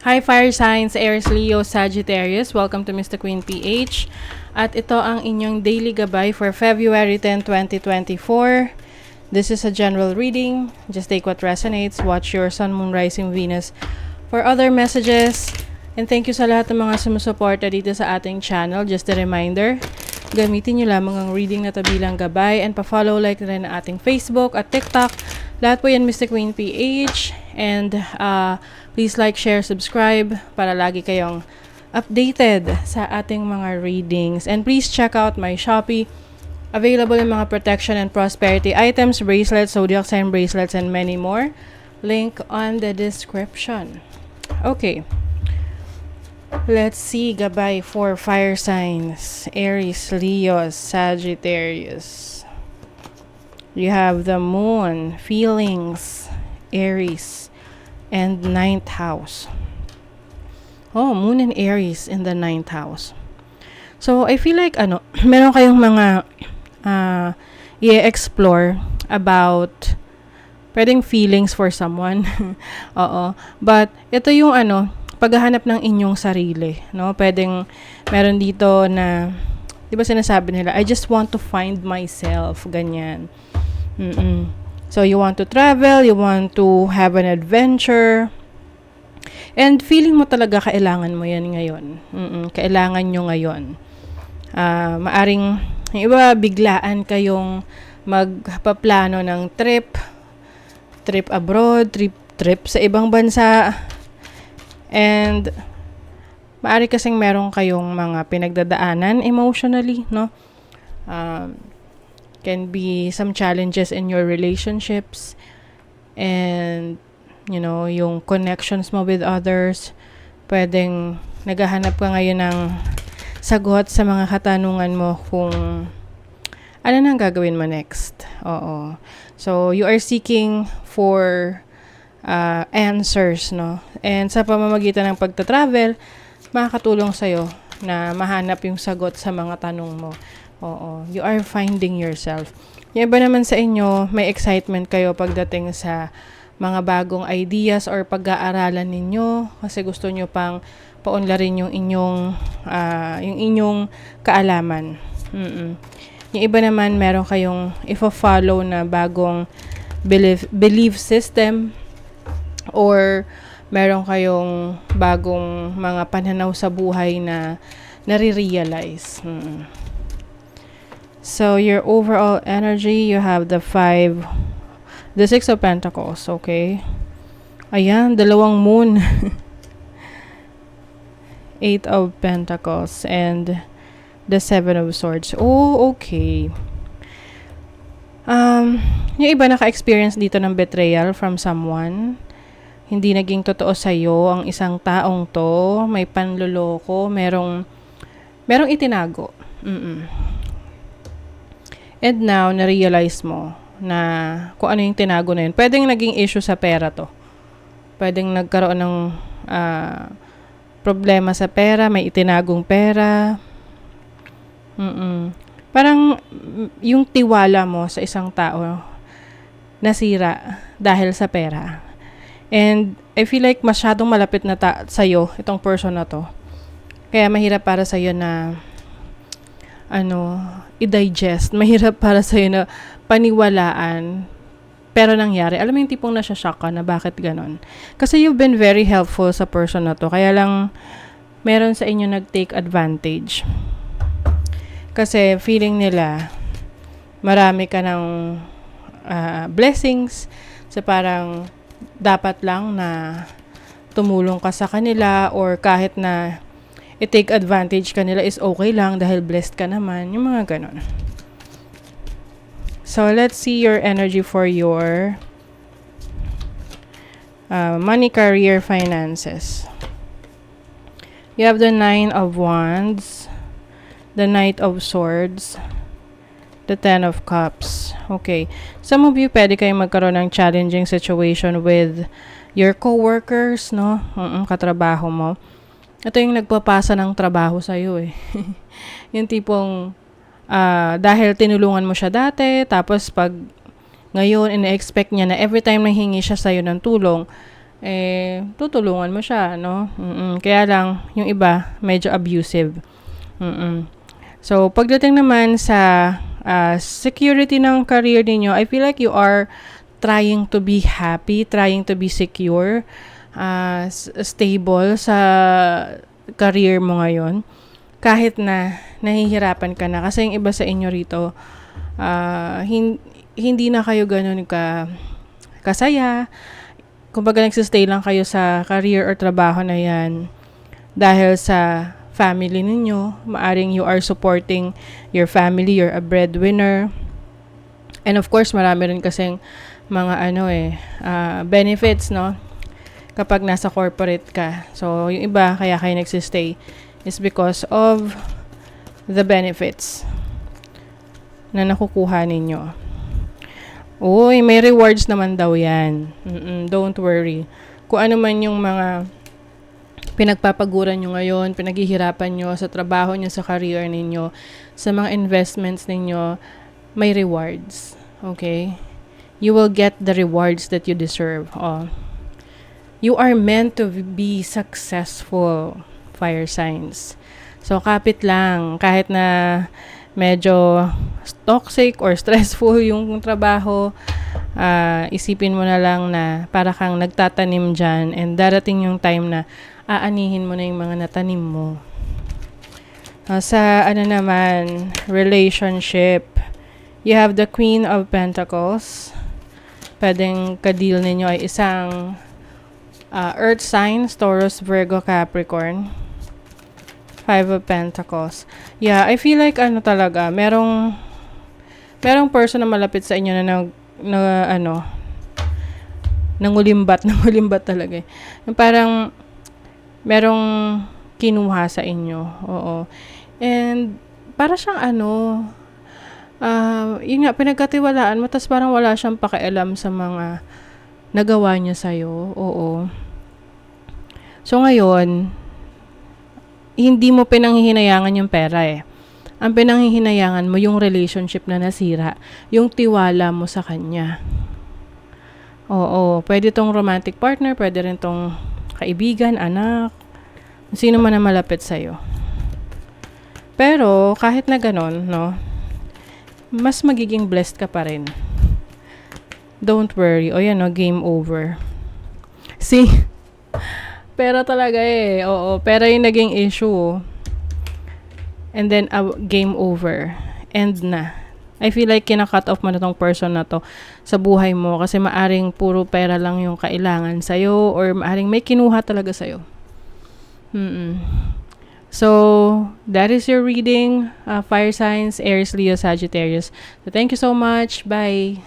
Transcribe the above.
Hi Fire Signs, Aries, Leo, Sagittarius. Welcome to Mr. Queen PH. At ito ang inyong daily gabay for February 10, 2024. This is a general reading. Just take what resonates. Watch your Sun, Moon, Rising, Venus for other messages. And thank you sa lahat ng mga sumusuporta dito sa ating channel. Just a reminder, gamitin nyo lamang ang reading na to bilang gabay and pa-follow like na rin ang ating Facebook at TikTok. Lahat po yan Mr. Queen PH. And please like, share, subscribe para lagi kayong updated sa ating mga readings. And please check out my Shopee. Available yung mga protection and prosperity items, bracelets, zodiac sign bracelets, and many more. Link on the description. Okay. Let's see gabay for fire signs. Aries, Leo, Sagittarius. You have the moon, feelings, Aries, and 9th house. Oh, moon and Aries in the 9th house. So, I feel like, meron kayong mga i-explore about pwedeng feelings for someone. Oo. But, ito yung paghahanap ng inyong sarili. No? Pwedeng, meron dito na, di ba sinasabi nila, I just want to find myself. Ganyan. So, you want to travel, you want to have an adventure, and feeling mo talaga kailangan mo yan ngayon. Kailangan nyo ngayon. Maaring, yung iba, biglaan kayong magpaplano ng trip abroad, trip sa ibang bansa, and maari kasing meron kayong mga pinagdadaanan emotionally, no? Can be some challenges in your relationships and yung connections mo with others. Pwedeng naghahanap ka ngayon ng sagot sa mga katanungan mo kung ano nang gagawin mo next. Oo. So, you are seeking for answers, no? And sa pamamagitan ng pagta-travel, makakatulong sa'yo na mahanap yung sagot sa mga tanong mo. Oo. You are finding yourself. Yung iba naman sa inyo, may excitement kayo pagdating sa mga bagong ideas or pag-aaralan ninyo kasi gusto nyo pang paunlarin yung inyong kaalaman. Yung iba naman, meron kayong ifo-follow na bagong belief system or meron kayong bagong mga pananaw sa buhay na nare-realize. So, your overall energy, you have the 6 of Pentacles, okay? Ayan, 2 moon. 8 of Pentacles and the 7 of Swords. Oh, okay. Yung iba naka-experience dito ng betrayal from someone. Hindi naging totoo sa'yo ang isang taong to. May panloloko. Merong itinago. And now, na-realize mo na kung ano yung tinago na yun. Pwedeng naging issue sa pera to. Pwedeng nagkaroon ng problema sa pera, may itinagong pera. Parang yung tiwala mo sa isang tao nasira dahil sa pera. And I feel like masyadong malapit na sa'yo itong person na to. Kaya mahirap para sa'yo na i-digest. Mahirap para sa'yo na paniwalaan. Pero nangyari. Alam mo yung tipong nasya-shock ka na bakit ganon. Kasi you've been very helpful sa person na to. Kaya lang, meron sa inyo nag-take advantage. Kasi feeling nila, marami ka ng blessings. So parang, dapat lang na tumulong ka sa kanila or kahit na i-take advantage ka nila is okay lang dahil blessed ka naman. Yung mga ganon. So, let's see your energy for your money, career, finances. You have the 9 of Wands, the Knight of Swords, the 10 of Cups. Okay. Some of you, pwede kayong magkaroon ng challenging situation with your co-workers, no? Katrabaho mo. Ito yung nagpapasa ng trabaho sa'yo eh. Yung tipong, dahil tinulungan mo siya dati, tapos pag ngayon, ina-expect niya na every time na hingi siya sa'yo ng tulong, tutulungan mo siya, no? Kaya lang, yung iba, medyo abusive. So, pagdating naman sa security ng career ninyo, I feel like you are trying to be happy, trying to be secure, stable sa career mo ngayon. Kahit na nahihirapan ka na. Kasi yung iba sa inyo rito, hindi na kayo ganun kasaya. Kumbaga nagsistay lang kayo sa career or trabaho na yan dahil sa family ninyo. Maaring you are supporting your family, you're a breadwinner. And of course, marami rin kasing mga benefits, no? Kapag nasa corporate ka. So, yung iba, kaya kayo nagsistay is because of the benefits na nakukuha ninyo. Uy, may rewards naman daw yan. Don't worry. Kung ano man yung mga pinagpapaguran nyo ngayon, pinaghihirapan nyo sa trabaho nyo, sa career ninyo, sa mga investments ninyo, may rewards. Okay? You will get the rewards that you deserve. You are meant to be successful, fire signs. So, kapit lang. Kahit na medyo toxic or stressful yung trabaho, isipin mo na lang na para kang nagtatanim dyan and darating yung time na aanihin mo na yung mga natanim mo. Sa relationship, you have the Queen of Pentacles. Pwedeng ka-deal ninyo ay isang Earth signs, Taurus, Virgo, Capricorn. Five of Pentacles. Yeah, I feel like merong person na malapit sa inyo na nangulimbat talaga. Yung parang merong kinuha sa inyo. Oo. And para siyang yun nga, pinagkatiwalaan mo, tas parang wala siyang pakialam sa mga nagawa niya sa'yo. Oo. So, ngayon, hindi mo pinanghihinayangan yung pera eh. Ang pinanghihinayangan mo yung relationship na nasira, yung tiwala mo sa kanya. Oo, pwede tong romantic partner, pwede rin tong kaibigan, anak, sino man na malapit sa'yo. Pero, kahit na ganon, no, mas magiging blessed ka pa rin. Don't worry. O yan, no, game over. See? Pera talaga eh. Oo, pera yung naging issue. And then, game over. End na. I feel like kina-cut off mo na tong person na to sa buhay mo kasi maaring puro pera lang yung kailangan sa'yo or maaring may kinuha talaga sa'yo. So, that is your reading. Fire signs, Aries, Leo, Sagittarius. So, thank you so much. Bye.